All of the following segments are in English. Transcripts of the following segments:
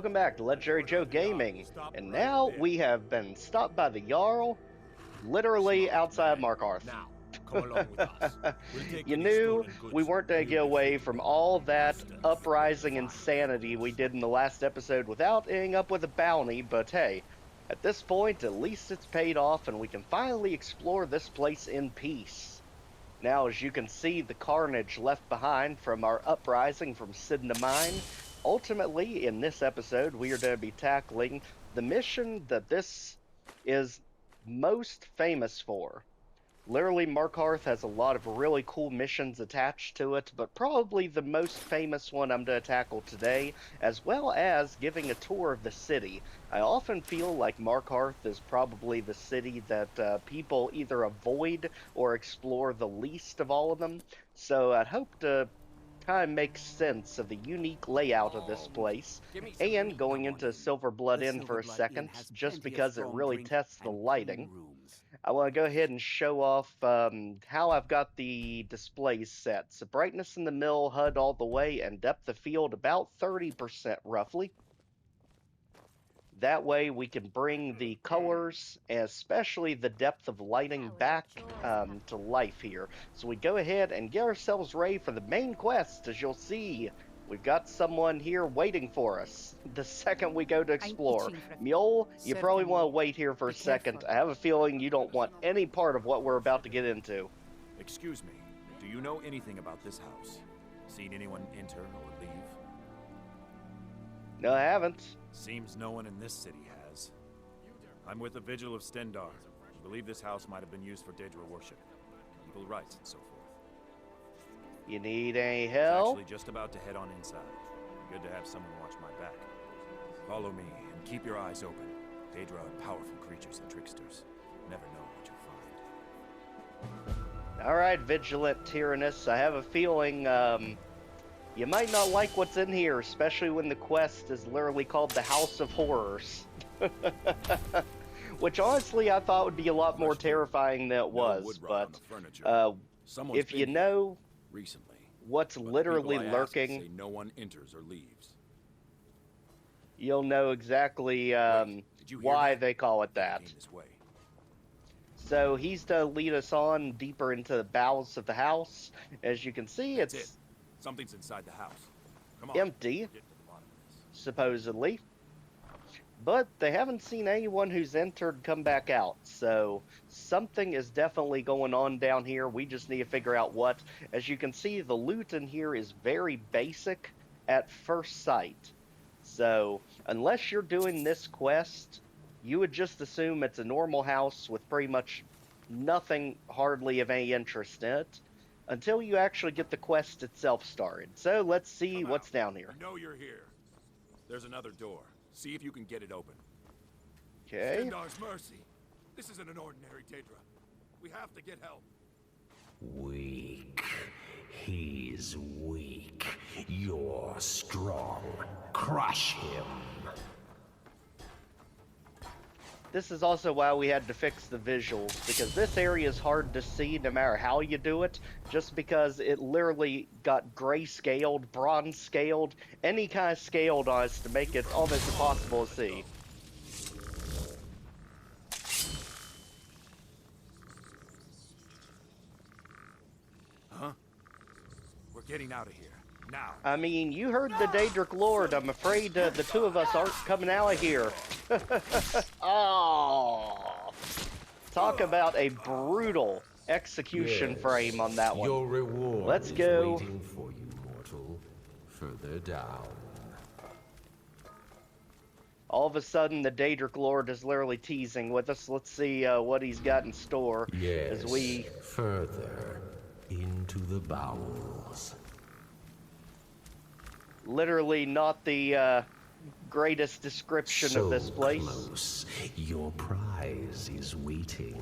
welcome back to Legendary Joe Gaming. And now we have been stopped by the Jarl, literally outside Markarth. Now, come along with us. We'll take You any knew stolen goods we weren't going to and get we'll away defeat from you. all that Understone. uprising insanity we did in the last episode without ending up with a bounty, but hey, at this point, at least it's paid off and we can finally explore this place in peace. Now, as you can see, the carnage left behind from our uprising from Cidhna Mine. Ultimately, in this episode, we are going to be tackling the mission that this is most famous for. Literally, Markarth has a lot of really cool missions attached to it, but probably the most famous one I'm going to tackle today, as well as giving a tour of the city. I often feel like Markarth is probably the city that people either avoid or explore the least of all of them, so I'd hope to kind of make sense of the unique layout of this place, and going into Silverblood Inn for a second, just because it really tests the lighting. I want to go ahead and show off how I've got the displays set. So brightness in the middle, HUD all the way, and depth of field about 30% roughly. That way we can bring the colors, especially the depth of lighting, back to life here. So we go ahead and get ourselves ready for the main quest. As you'll see, we've got someone here waiting for us the second we go to explore. Mule, you probably want to wait here for a second. I have a feeling you don't want any part of what we're about to get into. Excuse me, do you know anything about this house? Seen anyone enter or leave? No, I haven't. Seems no one in this city has. I'm with the Vigilant of Stendarr. I believe this house might have been used for Daedric worship, evil rites, and so forth. You need any I'm help? actually just about to head on inside. Good to have someone watch my back. Follow me and keep your eyes open. Daedra are powerful creatures and tricksters. Never know what you'll find. Alright, Vigilant Tyrannus, I have a feeling, you might not like what's in here, especially when the quest is literally called the House of Horrors. Which honestly I thought would be a lot more terrifying than it was, but if you know recently, what's literally lurking, say no one enters or leaves. You'll know exactly why they call it that. So he's to lead us on deeper into the bowels of the house. As you can see, it's Something's inside the house. Come on. empty, Get to the bottom of this. supposedly. But they haven't seen anyone who's entered come back out, so something is definitely going on down here. We just need to figure out what. As you can see, the loot in here is very basic at first sight. So, unless you're doing this quest, you would just assume it's a normal house with pretty much nothing hardly of any interest in it, until you actually get the quest itself started. So let's see Come what's out. down here. I know you're here. There's another door. See if you can get it open. Okay. Stendarr's mercy. This isn't an ordinary Daedra. We have to get help. Weak. He's weak. You're strong. Crush him. This is also why we had to fix the visuals, because this area is hard to see no matter how you do it, just because it literally got gray-scaled, bronze-scaled, any kind of scaled on us to make it almost impossible to see. Huh? We're getting out of here. Now. I mean, you heard the Daedric Lord. I'm afraid the two of us aren't coming out of here. Oh, talk about a brutal execution frame on that one. Your reward Let's is go. waiting for you, mortal. Further down. All of a sudden, the Daedric Lord is literally teasing with us. Let's see what he's got in store Yes. as we... Further into the bowels. Literally not the greatest description of this place. Close. Your prize is waiting.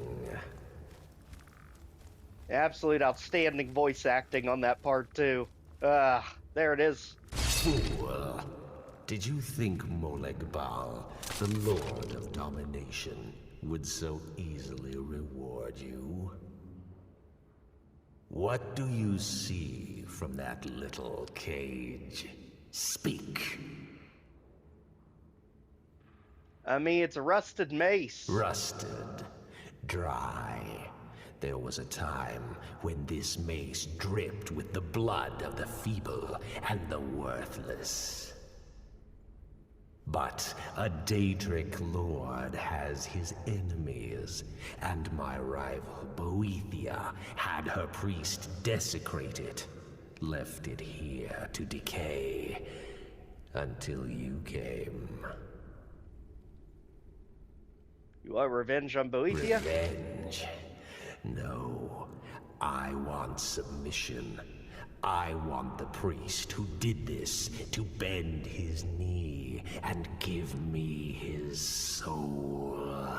Absolute outstanding voice acting on that part, too. There it is. Fool. Did you think Molag Bal, the Lord of Domination, would so easily reward you? What do you see from that little cage? Speak. I mean, it's a rusted mace. Rusted. Dry. There was a time when this mace dripped with the blood of the feeble and the worthless. But a Daedric lord has his enemies, and my rival Boethiah had her priest desecrate it, left it here to decay, until you came. You want revenge on Boethiah? Revenge? No. I want submission. I want the priest who did this to bend his knee and give me his soul.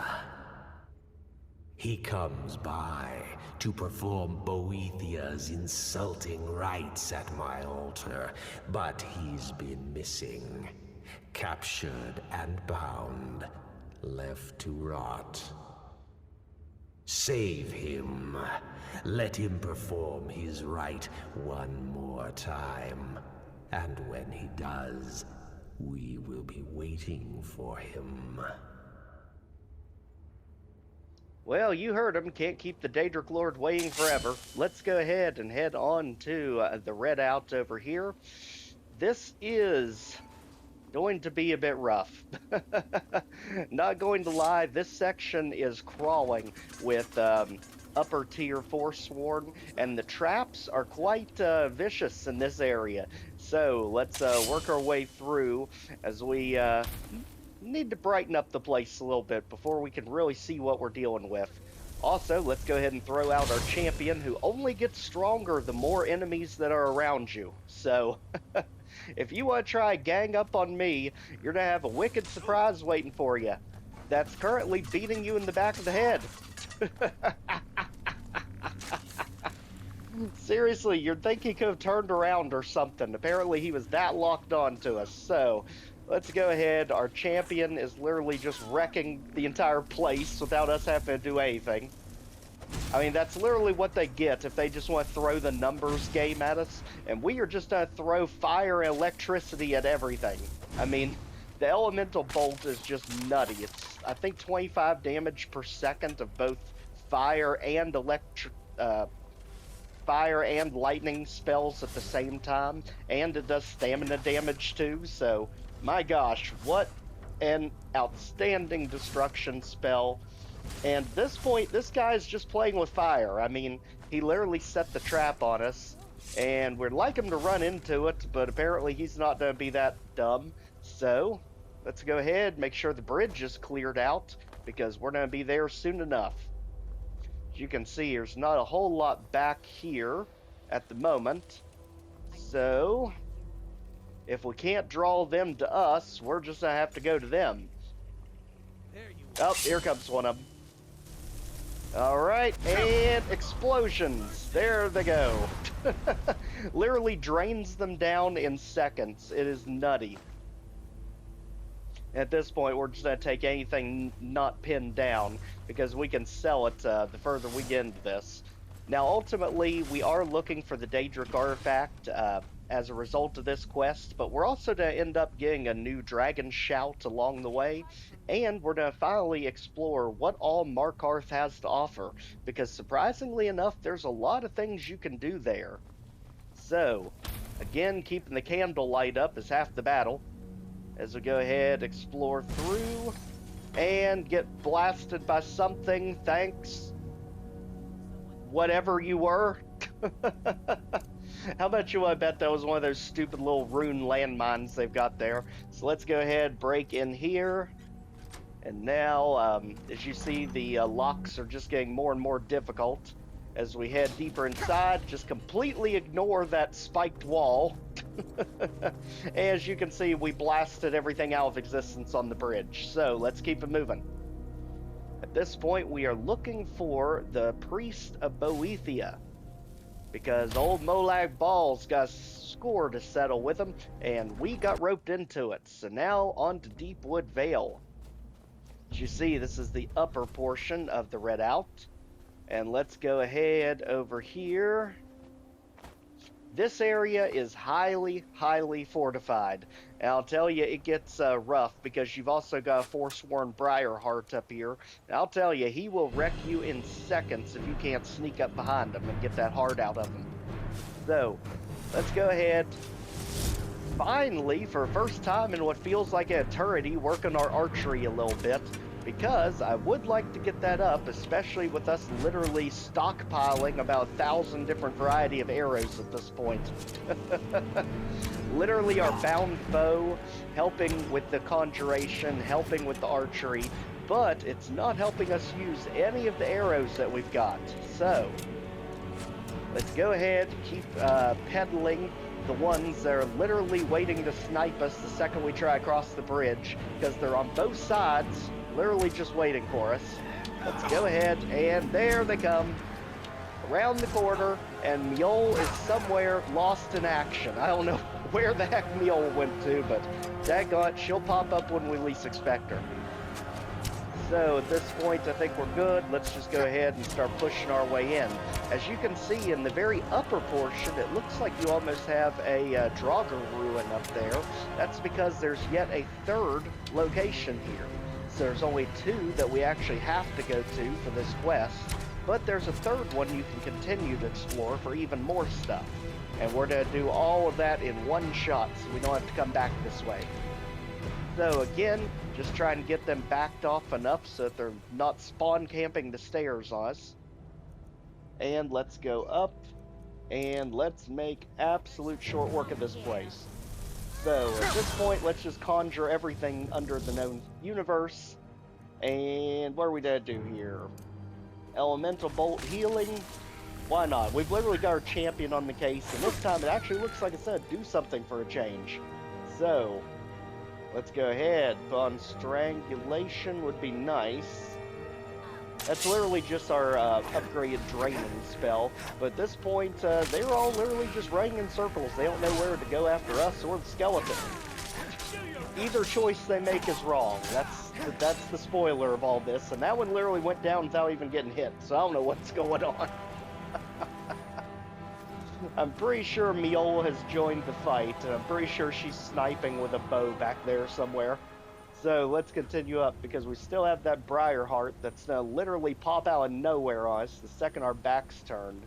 He comes by to perform Boethiah's insulting rites at my altar, but he's been missing. Captured and bound, left to rot. Save him. Let him perform his rite one more time. And when he does, we will be waiting for him. Well, you heard him. Can't keep the Daedric Lord waiting forever. Let's go ahead and head on to the Redoubt over here. This is going to be a bit rough. Not going to lie, this section is crawling with upper tier Forsworn, and the traps are quite vicious in this area. So let's work our way through as we need to brighten up the place a little bit before we can really see what we're dealing with. Also, let's go ahead and throw out our champion, who only gets stronger the more enemies that are around you. So if you want to try gang up on me, you're going to have a wicked surprise waiting for you. That's currently beating you in the back of the head. Seriously, you'd think he could have turned around or something. Apparently he was that locked on to us. So let's go ahead. Our champion is literally just wrecking the entire place without us having to do anything. I mean, that's literally what they get if they just want to throw the numbers game at us. And we are just going to throw fire and electricity at everything. I mean, the elemental bolt is just nutty. It's, I think, 25 damage per second of both fire and fire and lightning spells at the same time. And it does stamina damage too. So, my gosh, what an outstanding destruction spell. And at this point, this guy's just playing with fire. I mean, he literally set the trap on us, and we'd like him to run into it, but apparently he's not going to be that dumb. So, let's go ahead and make sure the bridge is cleared out, because we're going to be there soon enough. As you can see, there's not a whole lot back here at the moment. So, if we can't draw them to us, we're just going to have to go to them. Oh, here comes one of them. Alright, and explosions. There they go. Literally drains them down in seconds. It is nutty. At this point, we're just going to take anything not pinned down, because we can sell it the further we get into this. Now, ultimately, we are looking for the Daedric artifact as a result of this quest, but we're also going to end up getting a new dragon shout along the way. And we're going to finally explore what all Markarth has to offer, because surprisingly enough, there's a lot of things you can do there. So, again, keeping the candle light up is half the battle, as we go ahead, explore through, and get blasted by something, thanks. Whatever you were. How much you want to bet that was one of those stupid little rune landmines they've got there? So let's go ahead, break in here. And now, as you see, the locks are just getting more and more difficult. As we head deeper inside, just completely ignore that spiked wall. As you can see, we blasted everything out of existence on the bridge. So, let's keep it moving. At this point, we are looking for the Priest of Boethiah, because old Molag Bal's got a score to settle with him, and we got roped into it. So now, on to Deepwood Vale. As you see, this is the upper portion of the Redoubt. And let's go ahead over here This area is highly, highly fortified. And I'll tell you, it gets rough because you've also got a Forsworn Briarheart up here. And I'll tell you, he will wreck you in seconds if you can't sneak up behind him and get that heart out of him. So, let's go ahead. Finally, for the first time in what feels like an eternity, work on our archery a little bit. Because I would like to get that up, especially with us literally stockpiling about 1,000 different variety of arrows at this point. Literally our bound bow, helping with the conjuration, helping with the archery, but it's not helping us use any of the arrows that we've got. So, let's go ahead, keep peddling the ones that are literally waiting to snipe us the second we try to cross the bridge, because they're on both sides, literally just waiting for us. Let's go ahead, and there they come. Around the corner, and Mjol is somewhere lost in action. I don't know where the heck Mjol went to, but daggone, she'll pop up when we least expect her. So at this point, I think we're good. Let's just go ahead and start pushing our way in. As you can see in the very upper portion, it looks like you almost have a Draugr ruin up there. That's because there's yet a third location here. So there's only 2 that we actually have to go to for this quest, but there's a third one you can continue to explore for even more stuff. And we're going to do all of that in one shot, so we don't have to come back this way. So again, just trying to get them backed off enough so that they're not spawn camping the stairs on us. And let's go up, and let's make absolute short work of this place. So, at this point, let's just conjure everything under the known universe. And what are we gonna do here? Elemental Bolt Healing? Why not? We've literally got our champion on the case, and this time it actually looks like I said, do something for a change. So, let's go ahead. On Strangulation would be nice. That's literally just our upgraded draining spell. But at this point, they're all literally just running in circles. They don't know where to go after us or the skeleton. Either choice they make is wrong. That's the spoiler of all this. And that one literally went down without even getting hit. So I don't know what's going on. I'm pretty sure Mjol has joined the fight. And I'm pretty sure she's sniping with a bow back there somewhere. So let's continue up, because we still have that Briarheart that's gonna literally pop out of nowhere on us the second our back's turned.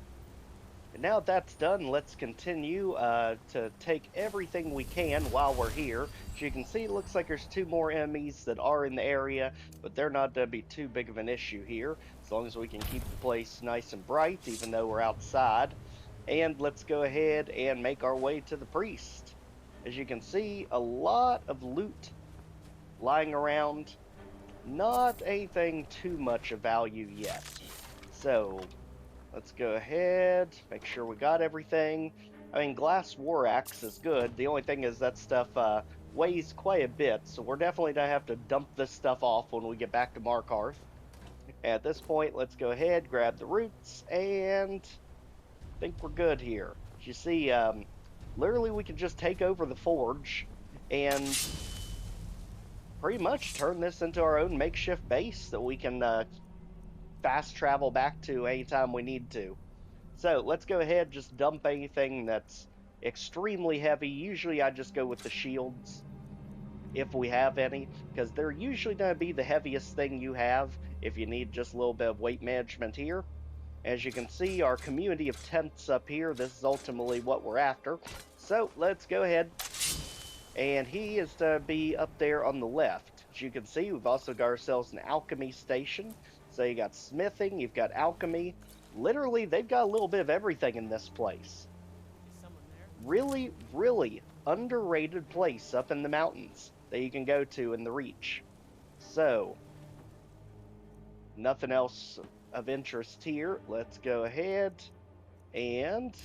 And now that that's done, let's continue to take everything we can while we're here. As you can see, it looks like there's 2 more enemies that are in the area, but they're not gonna be too big of an issue here, as long as we can keep the place nice and bright, even though we're outside. And let's go ahead and make our way to the priest. As you can see, a lot of loot lying around, not anything too much of value yet. So let's go ahead, make sure we got everything. I mean, glass war axe is good. The only thing is that stuff weighs quite a bit, so we're definitely gonna have to dump this stuff off when we get back to Markarth. At this point, let's go ahead, grab the roots, and I think we're good here. As you see, literally we can just take over the forge and pretty much turn this into our own makeshift base that we can fast travel back to anytime we need to. So let's go ahead, just dump anything that's extremely heavy. Usually I just go with the shields, if we have any, because they're usually going to be the heaviest thing you have if you need just a little bit of weight management here. As you can see, our community of tents up here, this is ultimately what we're after. So let's go ahead. And he is to be up there on the left. As you can see, we've also got ourselves an alchemy station. So you got smithing, you've got alchemy. Literally, they've got a little bit of everything in this place. Is someone there? Really, really underrated place up in the mountains that you can go to in the Reach. So, nothing else of interest here. Let's go ahead and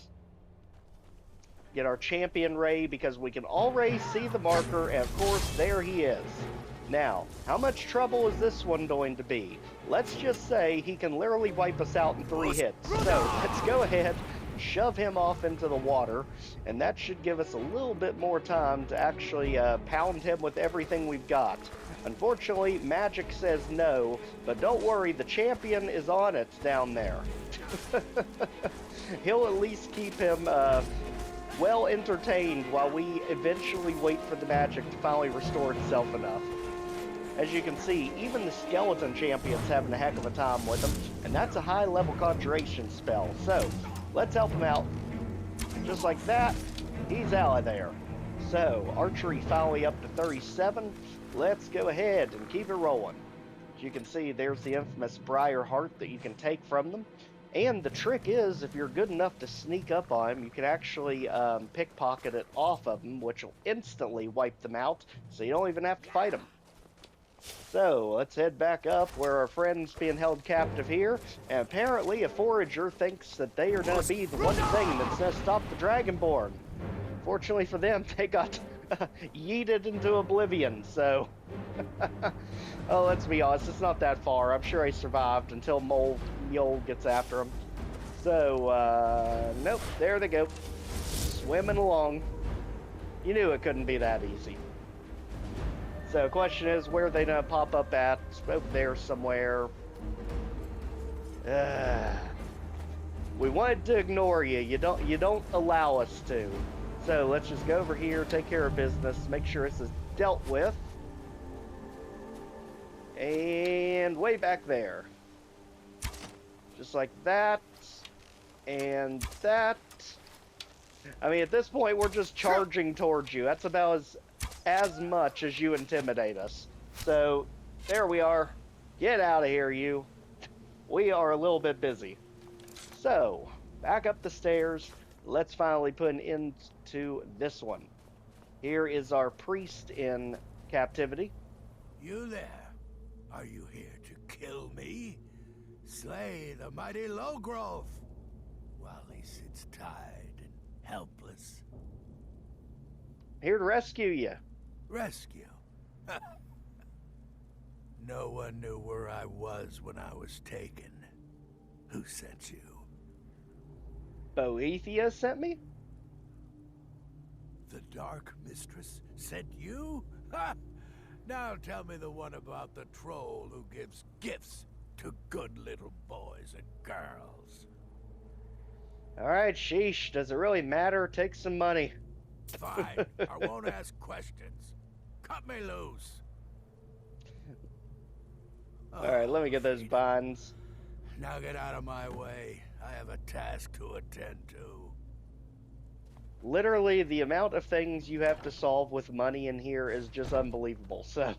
get our champion Ray, because we can already see the marker, and of course there he is. Now, how much trouble is this one going to be? Let's just say he can literally wipe us out in 3 hits. So let's go ahead, shove him off into the water, and that should give us a little bit more time to actually pound him with everything we've got. Unfortunately, magic says no, but don't worry, the champion is on it down there. He'll at least keep him well entertained while we eventually wait for the magic to finally restore itself enough. As you can see, even the skeleton champion's having a heck of a time with them, and that's a high level conjuration spell. So, let's help him out. Just like that, he's out of there. So, archery finally up to 37. Let's go ahead and keep it rolling. As you can see, there's the infamous Briar Heart that you can take from them. And the trick is, if you're good enough to sneak up on them, you can actually pickpocket it off of them, which will instantly wipe them out, so you don't even have to fight them. So, let's head back up where our friend's being held captive here, and apparently a forager thinks that they are going to be the one thing that's going to stop the Dragonborn. Fortunately for them, they got yeeted into oblivion, so... Oh, let's be honest, it's not that far. I'm sure he survived until Mole gets after him. So, nope, there they go. Swimming along. You knew it couldn't be that easy. So, question is, where are they gonna pop up at? Over there somewhere. We wanted to ignore you. You don't allow us to. So, let's just go over here, take care of business, make sure this is dealt with. And way back there. Just like that. And that. I mean, at this point, we're just charging towards you. That's about as much as you intimidate us. So, there we are. Get out of here, you. We are a little bit busy. So, back up the stairs. Let's finally put an end to this one. Here is our priest in captivity. You there? Are you here to kill me? Slay the mighty Logrolf while he sits tied and helpless. Here to rescue you. Rescue? No one knew where I was when I was taken. Who sent you? Boethiah sent me? The Dark Mistress sent you? Ha! Now tell me the one about the troll who gives gifts to good little boys and girls. Alright, sheesh. Does it really matter? Take some money. Fine. I won't ask questions. Cut me loose. Alright, let me get those bonds. Now get out of my way. I have a task to attend to. Literally, the amount of things you have to solve with money in here is just unbelievable. So,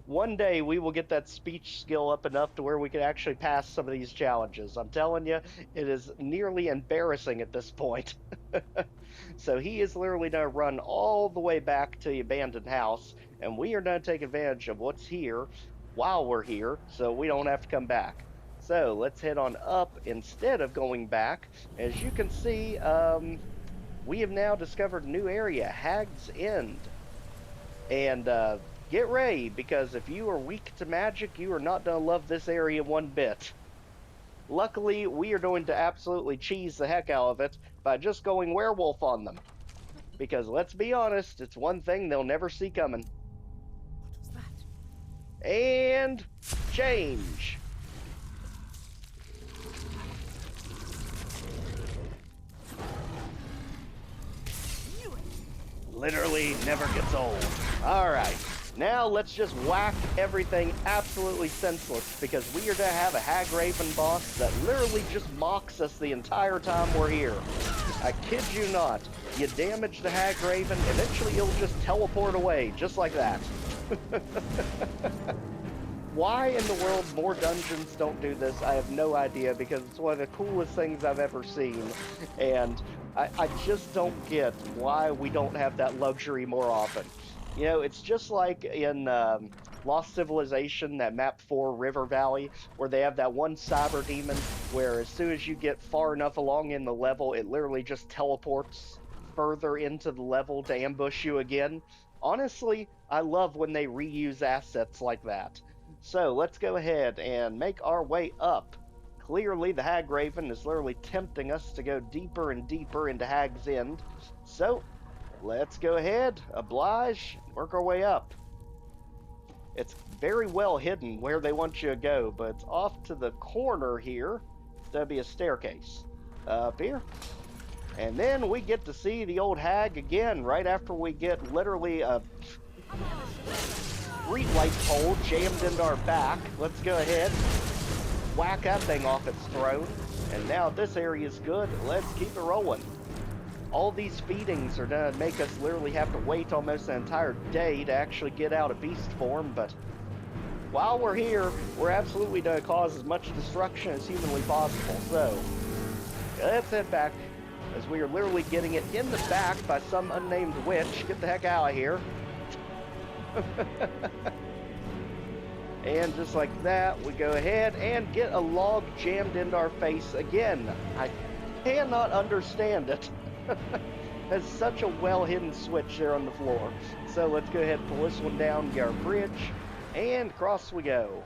one day we will get that speech skill up enough to where we can actually pass some of these challenges. I'm telling you, it is nearly embarrassing at this point. So he is literally going to run all the way back to the abandoned house, and we are going to take advantage of what's here while we're here, so we don't have to come back. So let's head on up instead of going back. As you can see, we have now discovered a new area, Hag's End. And get ready, because if you are weak to magic, you are not going to love this area one bit. Luckily, we are going to absolutely cheese the heck out of it by just going werewolf on them. Because let's be honest, it's one thing they'll never see coming. What was that? And change. Literally never gets old. Alright, now let's just whack everything absolutely senseless, because we are going to have a Hagraven boss that literally just mocks us the entire time we're here. I kid you not. You damage the Hagraven, eventually it'll just teleport away, just like that. Why in the world more dungeons don't do this, I have no idea, because it's one of the coolest things I've ever seen, and I just don't get why we don't have that luxury more often. You know, it's just like in Lost Civilization, that map 4, River Valley, where they have that one cyber demon where as soon as you get far enough along in the level, it literally just teleports further into the level to ambush you again. Honestly, I love when they reuse assets like that. So let's go ahead and make our way up. Clearly, the Hagraven is literally tempting us to go deeper and deeper into Hag's End. So, let's go ahead, oblige, work our way up. It's very well hidden where they want you to go, but it's off to the corner here. There'll be a staircase. Up here. And then we get to see the old hag again right after we get literally a streetlight pole jammed into our back. Let's go ahead, whack that thing off its throne. And now this area is good. Let's keep it rolling. All these feedings are gonna make us literally have to wait almost an entire day to actually get out of beast form, but while we're here, we're absolutely gonna cause as much destruction as humanly possible. So let's head back, as we are literally getting it in the back by some unnamed witch. Get the heck out of here. And just like that, we go ahead and get a log jammed into our face again. I cannot understand it. There's such a well-hidden switch there on the floor. So let's go ahead and pull this one down, get our bridge, and across we go.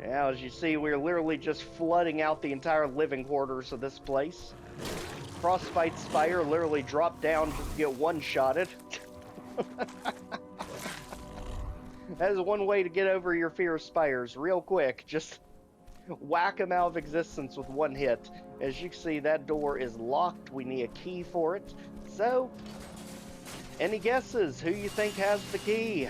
Now, as you see, we're literally just flooding out the entire living quarters of this place. Frostbite Spire literally dropped down just to get one-shotted. That is one way to get over your fear of spires real quick. Just whack them out of existence with one hit. As you can see, that door is locked. We need a key for it. So, any guesses? Who you think has the key?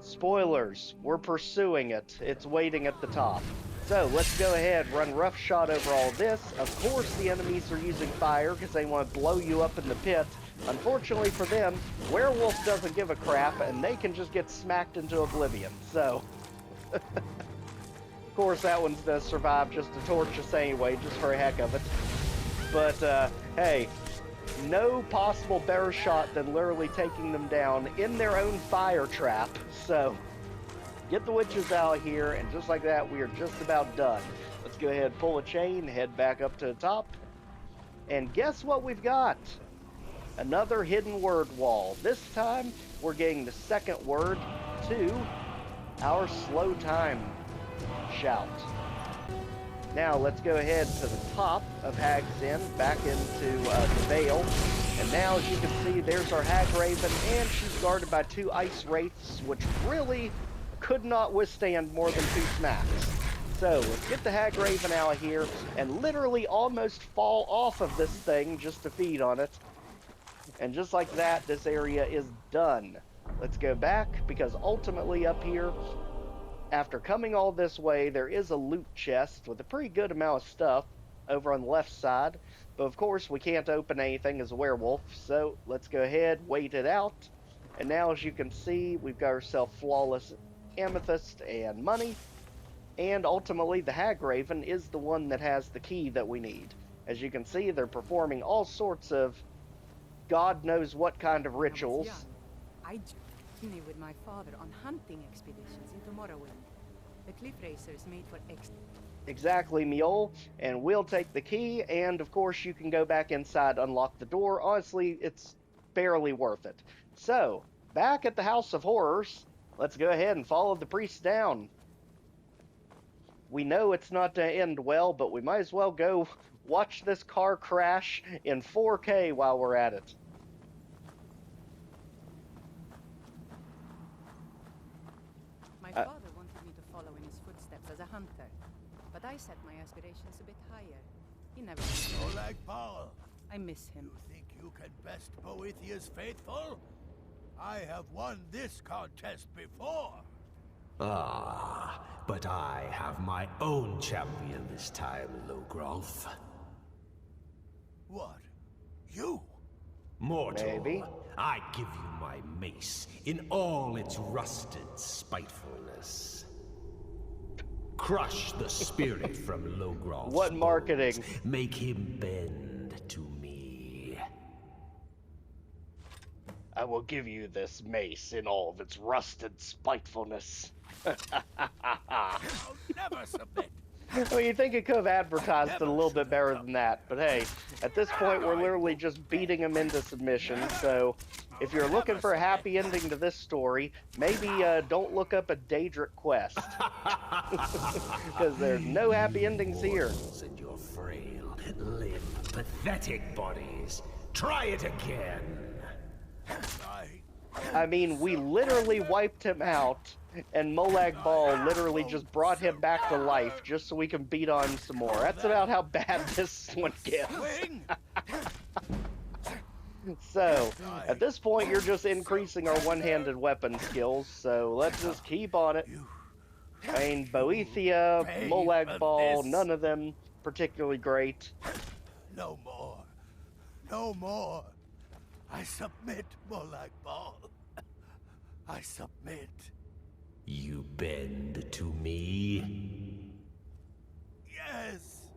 Spoilers. We're pursuing it. It's waiting at the top. So, let's go ahead, run roughshod over all this. Of course, the enemies are using fire because they want to blow you up in the pit. Unfortunately for them, Werewolf doesn't give a crap, and they can just get smacked into oblivion. So, of course, that one's gonna survive just to torch us anyway, just for a heck of it. But, hey, no possible better shot than literally taking them down in their own fire trap. So, get the witches out here, and just like that, we are just about done. Let's go ahead, pull a chain, head back up to the top, and guess what we've got? Another hidden word wall. This time, we're getting the second word to our slow time shout. Now, let's go ahead to the top of Hag's Inn, back into the Vale. And now, as you can see, there's our Hag Raven, and she's guarded by 2 ice wraiths, which really could not withstand more than 2 smacks. So, let's get the Hag Raven out of here, and literally almost fall off of this thing just to feed on it. And just like that, this area is done. Let's go back, because ultimately up here, after coming all this way, there is a loot chest with a pretty good amount of stuff over on the left side. But of course, we can't open anything as a werewolf, so let's go ahead, wait it out. And now, as you can see, we've got ourselves flawless amethyst and money. And ultimately, the Hag Raven is the one that has the key that we need. As you can see, they're performing all sorts of God knows what kind of rituals. I journeyed with my father on hunting expeditions into Morrowind. The cliff racers made for Exactly, Mule. And we'll take the key, and of course you can go back inside, unlock the door. Honestly, it's barely worth it. So, back at the House of Horrors, let's go ahead and follow the priest down. We know it's not going to end well, but we might as well go watch this car crash in 4K while we're at it. My father wanted me to follow in his footsteps as a hunter, but I set my aspirations a bit higher. He never Molag Bal, I miss him. you think you can best Boethiah's faithful? I have won this contest before. Ah, but I have my own champion this time, Logrolf. What? You? Mortal, Maybe. I give you my mace in all its rusted spitefulness. Crush the spirit from Logrolf's What marketing? bones. Make him bend to me. I will give you this mace in all of its rusted spitefulness. I'll never submit. Well, you'd think it could have advertised it a little bit better than that, but hey, at this point we're literally just beating him into submission, so if you're looking for a happy ending to this story, maybe don't look up a Daedric quest, because there's no happy endings here. And your frail, limp, pathetic bodies. Try it again. I mean, we literally wiped him out and Molag Bal literally just brought him back to life just so we can beat on him some more. That's about how bad this one gets. So, at this point, you're just increasing our one-handed weapon skills, so let's just keep on it. I mean, Boethiah, Molag Bal, none of them particularly great. No more. No more. I submit, Molag Bal. I submit. You bend to me? Yes.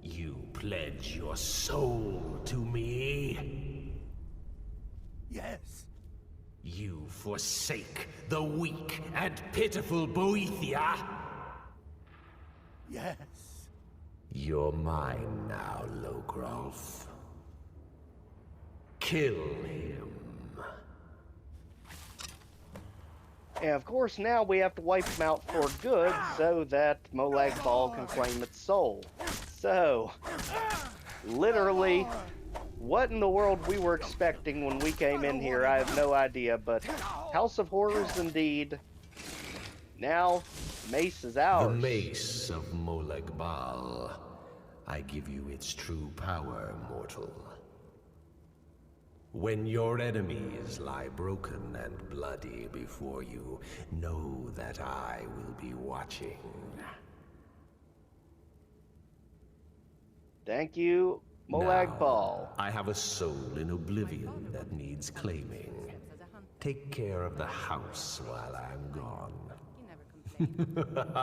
You pledge your soul to me? Yes. You forsake the weak and pitiful Boethiah? Yes. You're mine now, Logrolf. Kill him. And of course, now we have to wipe him out for good so that Molag Bal can claim its soul. So, literally, what in the world we were expecting when we came in here, I have no idea, but House of Horrors indeed. Now, Mace is ours. The Mace of Molag Bal. I give you its true power, mortal. When your enemies lie broken and bloody before you, know that I will be watching. Thank you, Molag Now, Bal. I have a soul in oblivion that needs claiming. Take care of the house while I'm gone. You never complain.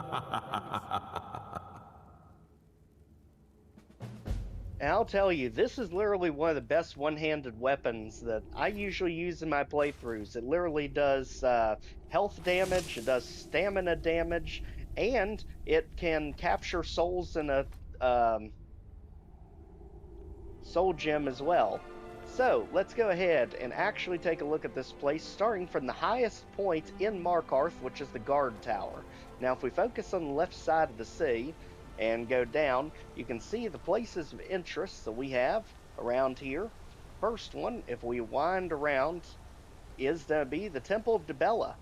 And I'll tell you, this is literally one of the best one-handed weapons that I usually use in my playthroughs. It literally does health damage, it does stamina damage, and it can capture souls in a soul gem as well. So, let's go ahead and actually take a look at this place, starting from the highest point in Markarth, which is the guard tower. Now, if we focus on the left side of the sea, and go down, you can see the places of interest that we have around here. First one, if we wind around, is to be the Temple of Dibella.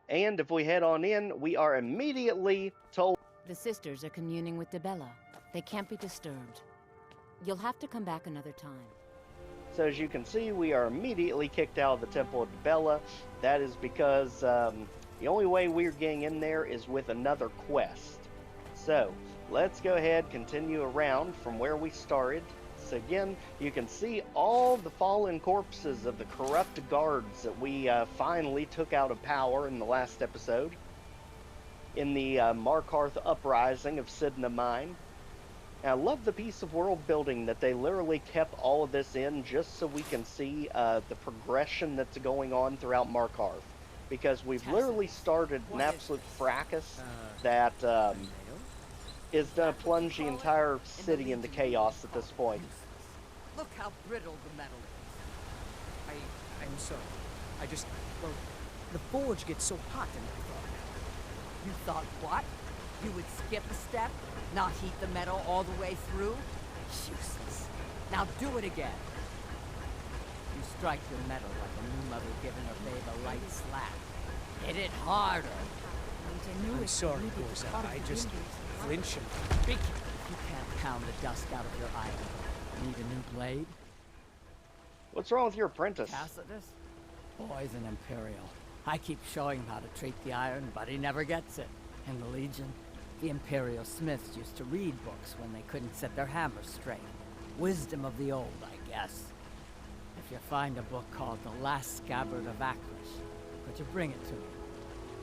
And if we head on in, we are immediately told The sisters are communing with Dibella. They can't be disturbed. You'll have to come back another time. So as you can see, we are immediately kicked out of the Temple of Dibella. That is because the only way we're getting in there is with another quest. So let's go ahead, continue around from where we started. So again, you can see all the fallen corpses of the corrupt guards that we finally took out of power in the last episode. In the Markarth uprising of Cidhna Mine. And I love the piece of world building that they literally kept all of this in just so we can see the progression that's going on throughout Markarth. Because we've literally started an absolute fracas that is going to plunge the entire city into chaos at this point. Look how brittle the metal is. I'm sorry. Well, the forge gets so hot and You thought what? You would skip a step? Not heat the metal all the way through? Useless. Now do it again. You strike your metal like a new mother giving her babe a light slap. Hit it harder. I'm sorry, Boethiah. I just flinch and... Be careful. You can't pound the dust out of your iron. Need a new blade? What's wrong with your apprentice? Tacitus? Boy's an Imperial. I keep showing him how to treat the iron, but he never gets it. In the Legion, the Imperial smiths used to read books when they couldn't set their hammers straight. Wisdom of the old, I guess. If you find a book called The Last Scabbard of Akrish, could you bring it to me?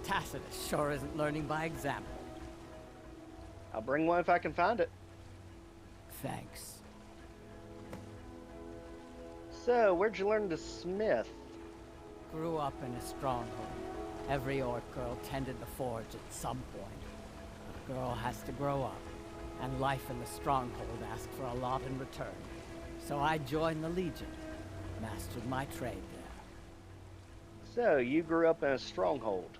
Tacitus sure isn't learning by example. I'll bring one if I can find it. Thanks. So, where'd you learn to smith? Grew up in a stronghold. Every orc girl tended the forge at some point. A girl has to grow up, and life in the stronghold asked for a lot in return. So I joined the Legion, mastered my trade there. So, you grew up in a stronghold.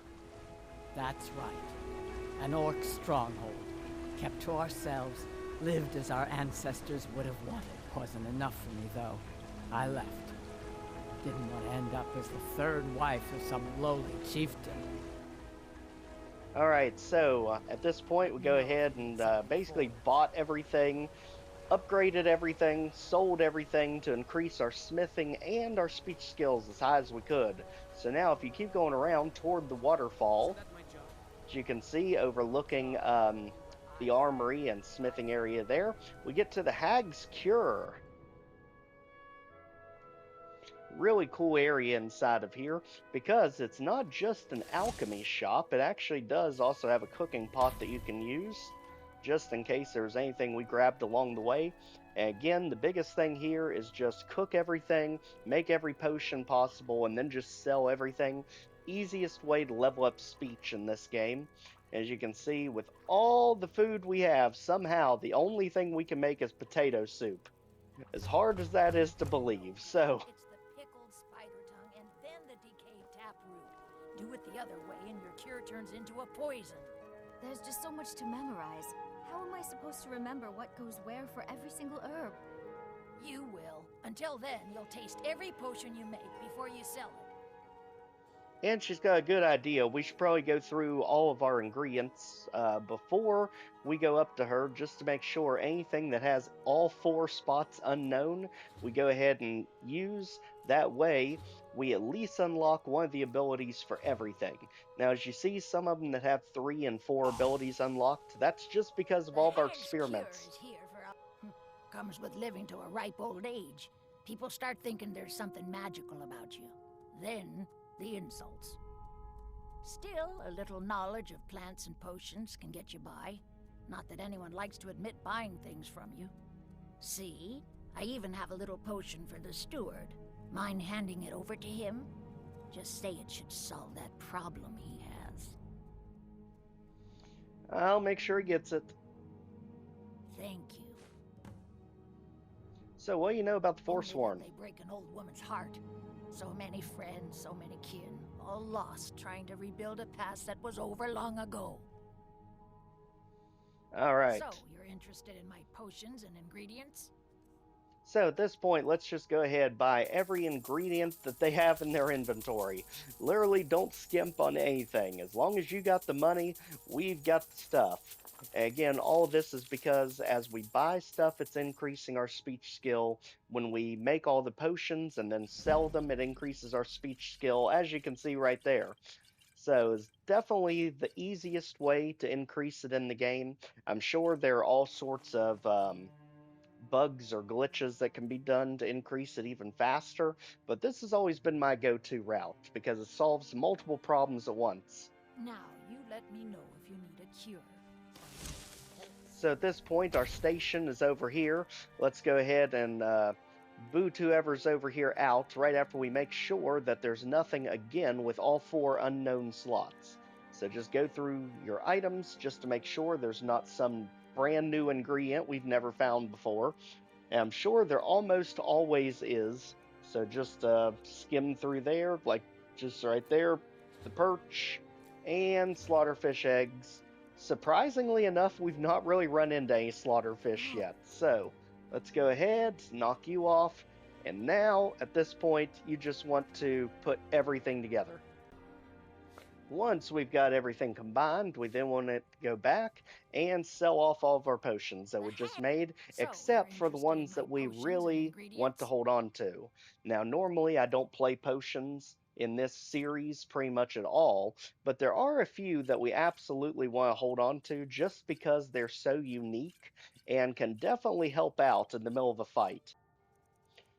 That's right. An orc stronghold. Kept to ourselves, lived as our ancestors would have wanted. Wasn't enough for me, though. I left. Didn't want to end up as the third wife of some lowly chieftain. Alright, so at this point we go ahead and basically bought everything, upgraded everything, sold everything to increase our smithing and our speech skills as high as we could. So now if you keep going around toward the waterfall, as you can see overlooking the armory and smithing area there, we get to the Hag's Cure. Really cool area inside of here because it's not just an alchemy shop, it actually does also have a cooking pot that you can use just in case there's anything we grabbed along the way. And again, the biggest thing here is just cook everything, make every potion possible, and then just sell everything. Easiest way to level up speech in this game. As you can see, with all the food we have, somehow the only thing we can make is potato soup. As hard as that is to believe, so... Do it the other way and your cure turns into a poison. There's just so much to memorize. How am I supposed to remember what goes where for every single herb? You will. Until then, you'll taste every potion you make before you sell it. And she's got a good idea. We should probably go through all of our ingredients before we go up to her, just to make sure anything that has all 4 spots unknown, we go ahead and use. That way, we at least unlock one of the abilities for everything. Now, as you see, some of them that have 3 and 4 abilities unlocked, that's just because of all of our experiments. Comes with living to a ripe old age. People start thinking there's something magical about you. Then, the insults. Still, a little knowledge of plants and potions can get you by. Not that anyone likes to admit buying things from you. See? I even have a little potion for the steward. Mind handing it over to him? Just say it should solve that problem he has. I'll make sure he gets it. Thank you. So, what do you know about the Forsworn? They break an old woman's heart. So many friends, so many kin, all lost trying to rebuild a past that was over long ago. Alright. So, you're interested in my potions and ingredients? So at this point, let's just go ahead and buy every ingredient that they have in their inventory. Literally, don't skimp on anything. As long as you got the money, we've got the stuff. And again, all of this is because as we buy stuff, it's increasing our speech skill. When we make all the potions and then sell them, it increases our speech skill, as you can see right there. So it's definitely the easiest way to increase it in the game. I'm sure there are all sorts of bugs or glitches that can be done to increase it even faster, but this has always been my go-to route because it solves multiple problems at once. Now, you let me know if you need a cure. So at this point, our station is over here. Let's go ahead and boot whoever's over here out right after we make sure that there's nothing again with all 4 unknown slots. So just go through your items just to make sure there's not some brand new ingredient we've never found before. And I'm sure there almost always is. So just skim through there, like just right there, the perch and slaughterfish eggs. Surprisingly enough, we've not really run into any slaughterfish yet. So let's go ahead, knock you off. And now, at this point, you just want to put everything together. Once we've got everything combined, we then want to go back and sell off all of our potions that we just made, except for the ones that we really want to hold on to. Now, normally I don't play potions in this series pretty much at all, but there are a few that we absolutely want to hold on to just because they're so unique and can definitely help out in the middle of a fight.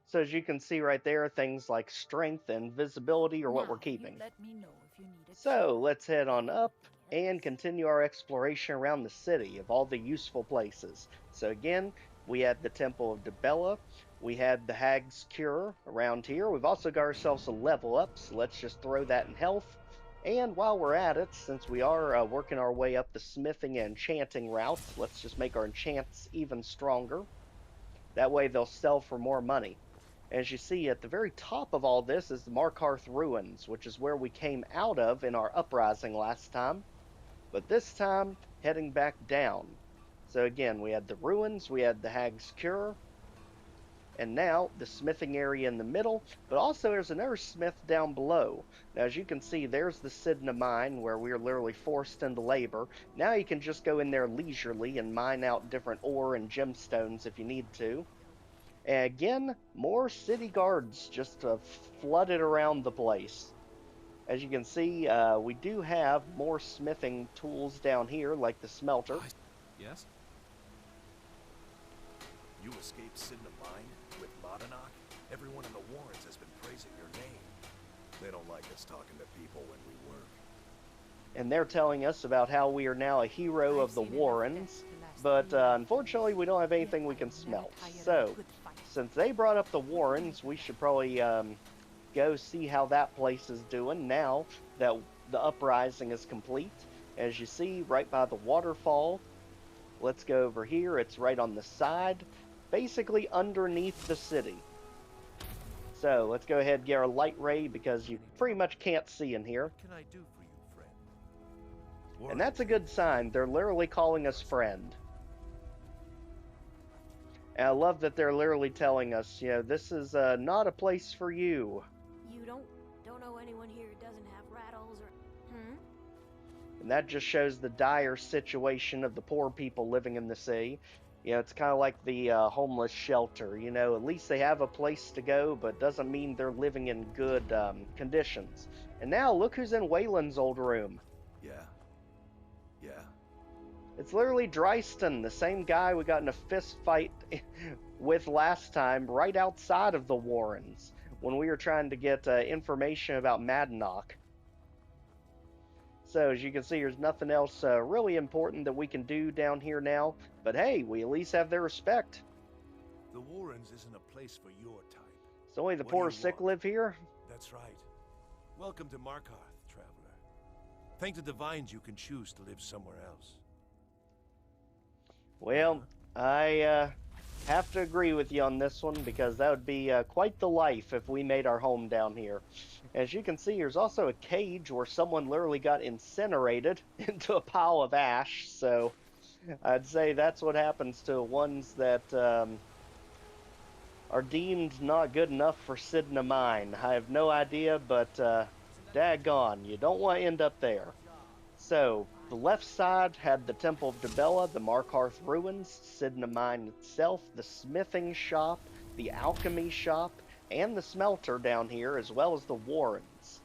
So as you can see right there, things like strength and visibility are what we're keeping. So let's head on up and continue our exploration around the city of all the useful places. So again, we had the Temple of Dibella, we had the Hag's Cure around here. We've also got ourselves a level up, so let's just throw that in health. And while we're at it, since we are working our way up the smithing and enchanting route, let's just make our enchants even stronger. That way they'll sell for more money. As you see, at the very top of all this is the Markarth Ruins, which is where we came out of in our uprising last time. But this time, heading back down. So again, we had the ruins, we had the Hag's Cure, and now the smithing area in the middle, but also there's another smith down below. Now, as you can see, there's the Cidhna Mine, where we are literally forced into labor. Now you can just go in there leisurely and mine out different ore and gemstones if you need to. And again, more city guards just flooded around the place. As you can see, we do have more smithing tools down here, like the smelter. Yes? You escaped Cidhna Mine with Lodanok? Everyone in the Warrens has been praising your name. They don't like us talking to people when we work. And they're telling us about how we are now a hero of the Warrens, but unfortunately we don't have anything we can smelt. So, since they brought up the Warrens, we should probably go see how that place is doing now that the uprising is complete. As you see, right by the waterfall. Let's go over here. It's right on the side, basically underneath the city. So let's go ahead and get our light ray, because you pretty much can't see in here. What can I do for you, friend? And that's a good sign. They're literally calling us friend. And I love that they're literally telling us, you know, this is not a place for you. You don't know anyone here who doesn't have rattles or... And that just shows the dire situation of the poor people living in the sea. You know, it's kind of like the homeless shelter. You know, at least they have a place to go, but doesn't mean they're living in good conditions. And now, look who's in Waylon's old room. Yeah. It's literally Dryston, the same guy we got in a fist fight with last time, right outside of the Warrens, when we were trying to get information about Madnock. So, as you can see, there's nothing else really important that we can do down here now. But hey, we at least have their respect. The Warrens isn't a place for your type. It's only the What poor do or you sick want? live here. That's right. Welcome to Markarth, traveler. Thank the divines you can choose to live somewhere else. Well, I have to agree with you on this one, because that would be quite the life if we made our home down here. As you can see, there's also a cage where someone literally got incinerated into a pile of ash, so I'd say that's what happens to ones that are deemed not good enough for Cidhna Mine. I have no idea, but daggone, you don't want to end up there. So, the left side had the Temple of Dibella, the Markarth ruins, Cidhna Mine itself, the smithing shop, the alchemy shop, and the smelter down here, as well as the Warrens.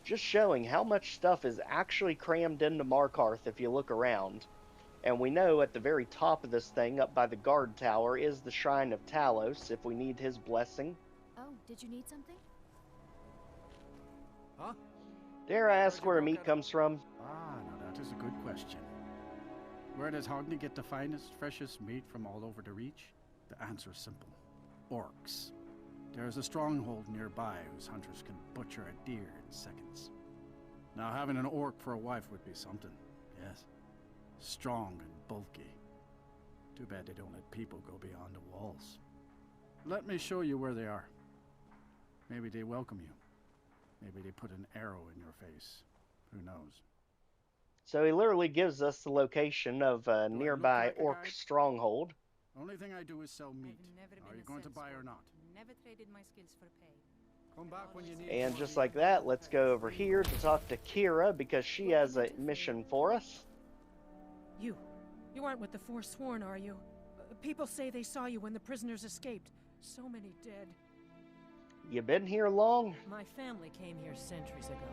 Just showing how much stuff is actually crammed into Markarth if you look around. And we know at the very top of this thing, up by the guard tower, is the Shrine of Talos, if we need his blessing. Oh, did you need something? Huh? Dare I ask where the meat comes from? Ah, now that is a good question. Where does Hogni get the finest, freshest meat from all over the Reach? The answer is simple. Orcs. There is a stronghold nearby whose hunters can butcher a deer in seconds. Now, having an orc for a wife would be something, yes. Strong and bulky. Too bad they don't let people go beyond the walls. Let me show you where they are. Maybe they welcome you. Maybe they put an arrow in your face. Who knows? So he literally gives us the location of a nearby like a orc guide? stronghold. Only thing I do is sell meat. Are you going to buy or not? Never traded my skills for pay. Come back when you need And more just meat. like that, let's go over here to talk to Kira, because she has a mission for us. You aren't with the Forsworn, are you? People say they saw you when the prisoners escaped. So many dead. You been here long? My family came here centuries ago.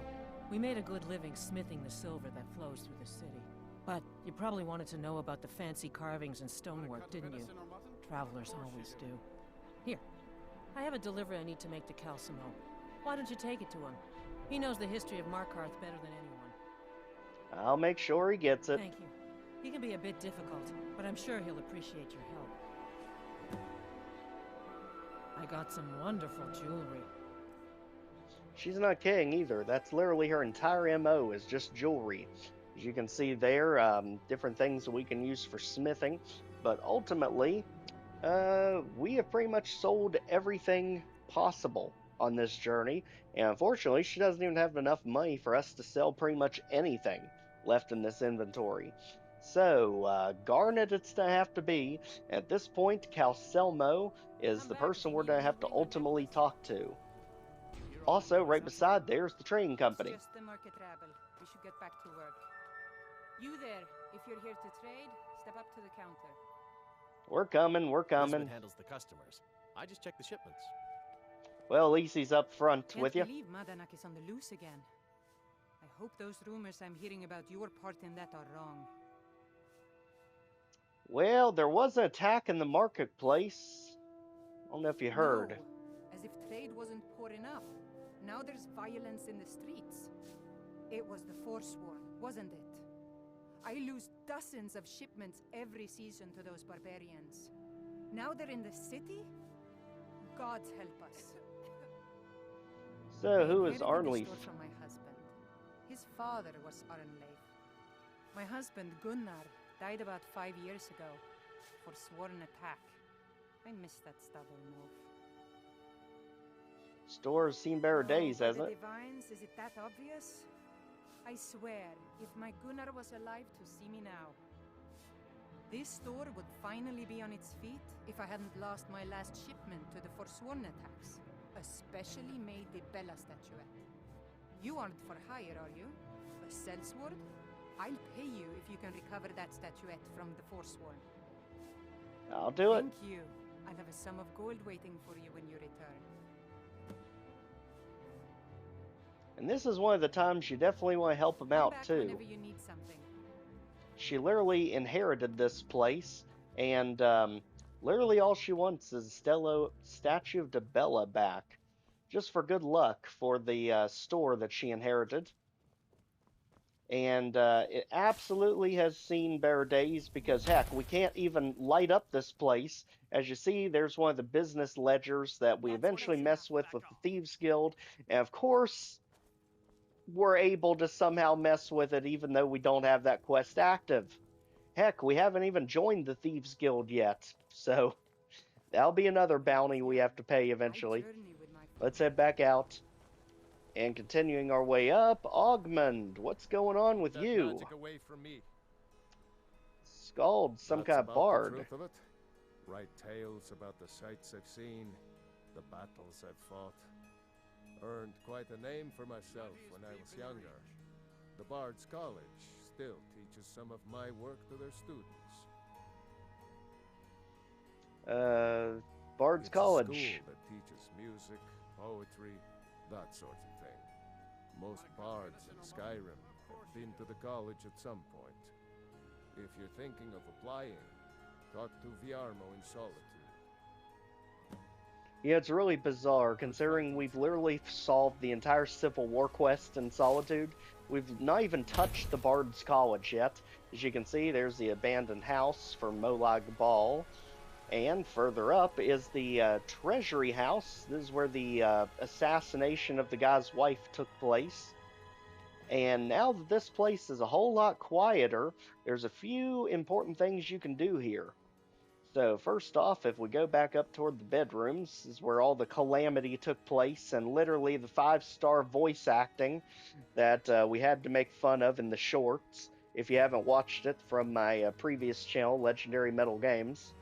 We made a good living smithing the silver that flows through the city. But you probably wanted to know about the fancy carvings and stonework, didn't you? Travelers always do. Here, I have a delivery I need to make to Calcimo. Why don't you take it to him? He knows the history of Markarth better than anyone. I'll make sure he gets it. Thank you. He can be a bit difficult, but I'm sure he'll appreciate your help. I got some wonderful jewelry. She's not kidding either. That's literally her entire MO, is just jewelry. As you can see there, different things that we can use for smithing. But ultimately, we have pretty much sold everything possible on this journey. And unfortunately, she doesn't even have enough money for us to sell pretty much anything left in this inventory. So, Garnet it's to have to be. At this point, Calcelmo is the person we're going to have to ultimately talk to. Also, right beside there's the train company. It's just the market rabble. We should get back to work. You there, if you're here to trade, step up to the counter. We're coming, we're coming. Lisbon handles the customers. I just check the shipments. Well, at least he's up front with you. Can't believe Madanak is on the loose again. I hope those rumors I'm hearing about your part in that are wrong. Well, there was an attack in the marketplace. I don't know if you heard. No, as if trade wasn't poor enough. Now there's violence in the streets. It was the Forsworn, wasn't it? I lose dozens of shipments every season to those barbarians. Now they're in the city? Gods help us. So, who is Arnleif? From my husband. His father was Arnleif. My husband, Gunnar, died about 5 years ago. Forsworn attack. I miss that stubborn move. Store has seen better days, hasn't the it? divines, is it that obvious? I swear, if my Gunnar was alive to see me now, this store would finally be on its feet if I hadn't lost my last shipment to the Forsworn attacks. A specially made Dibella statuette. You aren't for hire, are you? A sellsword? I'll pay you if you can recover that statuette from the Forsworn. I'll do it. Thank you. I'll have a sum of gold waiting for you when you return. And this is one of the times you definitely want to help him out, too. Whenever you need something. She literally inherited this place, and literally all she wants is a statue of Dibella back. Just for good luck for the store that she inherited. And it absolutely has seen better days because, heck, we can't even light up this place. As you see, there's one of the business ledgers that we eventually mess with the Thieves Guild. And, of course, we're able to somehow mess with it even though we don't have that quest active. Heck, we haven't even joined the Thieves Guild yet. So, that'll be another bounty we have to pay eventually. Let's head back out. And continuing our way up, Ogmund, what's going on with you? Magic away from me. Skald, some kind of bard. The truth of it. Write tales about the sights I've seen, the battles I've fought. Earned quite a name for myself when I was younger. The Bard's College still teaches some of my work to their students. Bard's It's College. A school that teaches music, poetry, that sort of thing. Most bards in Skyrim have been to the college at some point. If you're thinking of applying, talk to Viarmo in Solitude. Yeah, it's really bizarre considering we've literally solved the entire Civil War quest in Solitude. We've not even touched the Bard's College yet. As you can see, there's the abandoned house for Molag Bal. And further up is the Treasury house. This is where the assassination of the guy's wife took place. And now that this place is a whole lot quieter, there's a few important things you can do here. So first off, if we go back up toward the bedrooms, this is where all the calamity took place, and literally the 5-star voice acting that we had to make fun of in the shorts, if you haven't watched it from my previous channel, Legendary Metal Games.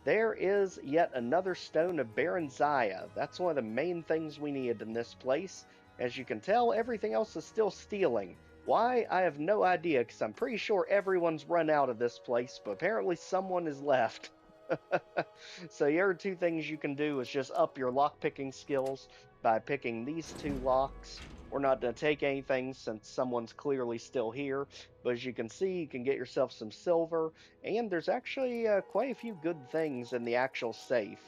There is yet another stone of Barenzziah. That's one of the main things we need in this place. As you can tell, everything else is still stealing. Why? I have no idea, because I'm pretty sure everyone's run out of this place, but apparently someone is left. So the other two things you can do is just up your lockpicking skills by picking these 2 locks. We're not going to take anything since someone's clearly still here, but as you can see, you can get yourself some silver, and there's actually quite a few good things in the actual safe,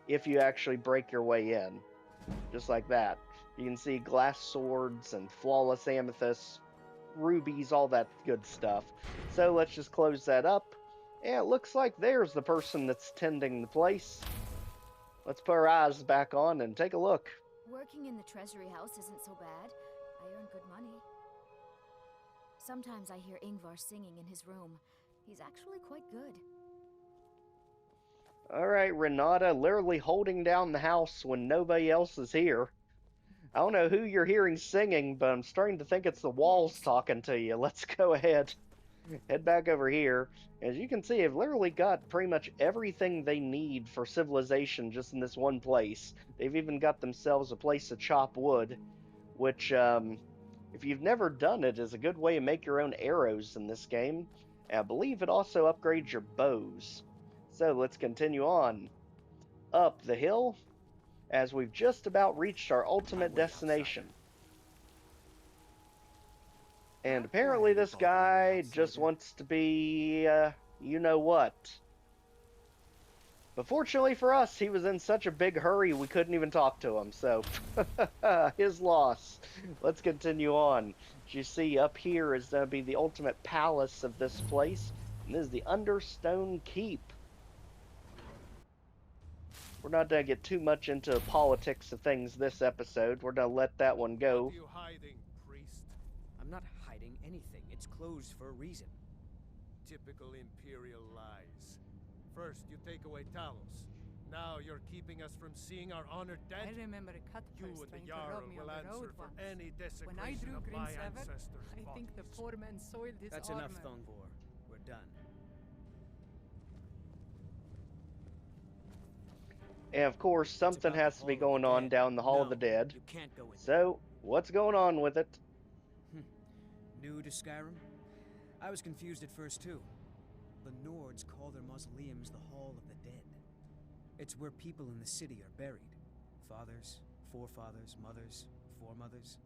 if you actually break your way in, just like that. You can see glass swords and flawless amethysts, rubies, all that good stuff. So let's just close that up. Yeah, it looks like there's the person that's tending the place. Let's put our eyes back on and take a look. Working in the Treasury house isn't so bad. I earn good money. Sometimes I hear Ingvar singing in his room. He's actually quite good. Alright, Renata, literally holding down the house when nobody else is here. I don't know who you're hearing singing, but I'm starting to think it's the walls talking to you. Let's go ahead head back over here. As you can see, I've literally got pretty much everything they need for civilization just in this one place. They've even got themselves a place to chop wood, which, if you've never done it, is a good way to make your own arrows in this game. And I believe it also upgrades your bows. So let's continue on up the hill, as we've just about reached our ultimate destination. And apparently this guy just wants to be, you know what. But fortunately for us, he was in such a big hurry we couldn't even talk to him, so his loss. Let's continue on. As you see, up here is going to be the ultimate palace of this place, and this is the Understone Keep. We're not going to get too much into politics of things this episode. We're going to let that one go. What are you hiding, priest? I'm not hiding anything. It's closed for a reason. Typical Imperial lies. First, you take away Talos. Now you're keeping us from seeing our honored dead? I remember a cut You first and the trying to rob Jarl me will on the road answer for once. any When I desecration drew of my Green Sever, ancestors' I think the bodies. poor man soiled his That's armor. enough, Thongvor. We're done. And of course, something has to be going on down the Hall of the Dead. You can't go in. So, what's going on with it? New to Skyrim? I was confused at first too. The Nords call their mausoleums the Hall of the Dead. It's where people in the city are buried. Fathers, forefathers, mothers, foremothers.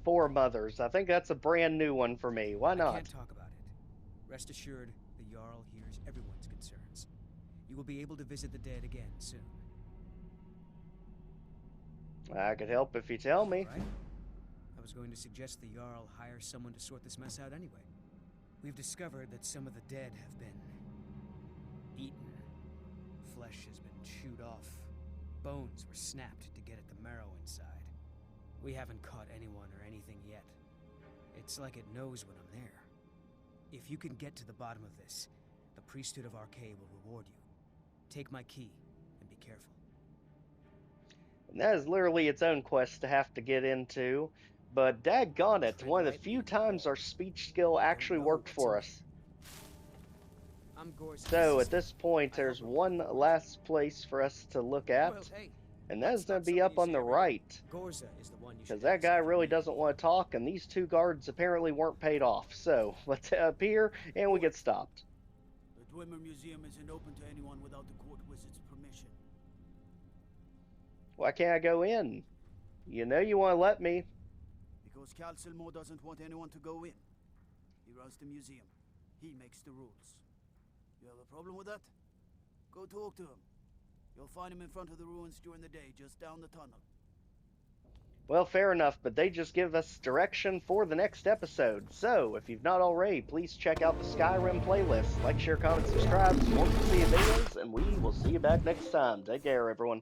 Foremothers. I think that's a brand new one for me. Why not? I can't talk about it. Rest assured, the Jarl hears everyone's concerns. You will be able to visit the dead again soon. I could help if you tell me. Right? I was going to suggest the Jarl hire someone to sort this mess out anyway. We've discovered that some of the dead have been eaten. Flesh has been chewed off. Bones were snapped to get at the marrow inside. We haven't caught anyone or anything yet. It's like it knows when I'm there. If you can get to the bottom of this, the priesthood of Arcade will reward you. Take my key, and be careful. And that is literally its own quest to have to get into. But daggone it, one of the few times our speech skill actually worked for us. So at this point, there's one last place for us to look at. And that's going to be up on the right. Because that guy really doesn't want to talk, and these two guards apparently weren't paid off. So, let's head up here, and we get stopped. The Dwemer Museum isn't open to anyone without the court wizard's permission. Why can't I go in? You know you want to let me. Because Calcelmo doesn't want anyone to go in. He runs the museum. He makes the rules. You have a problem with that? Go talk to him. You'll find him in front of the ruins during the day, just down the tunnel. Well, fair enough, but they just give us direction for the next episode. So, if you've not already, please check out the Skyrim playlist. Like, share, comment, subscribe if you want to see videos, and we will see you back next time. Take care, everyone.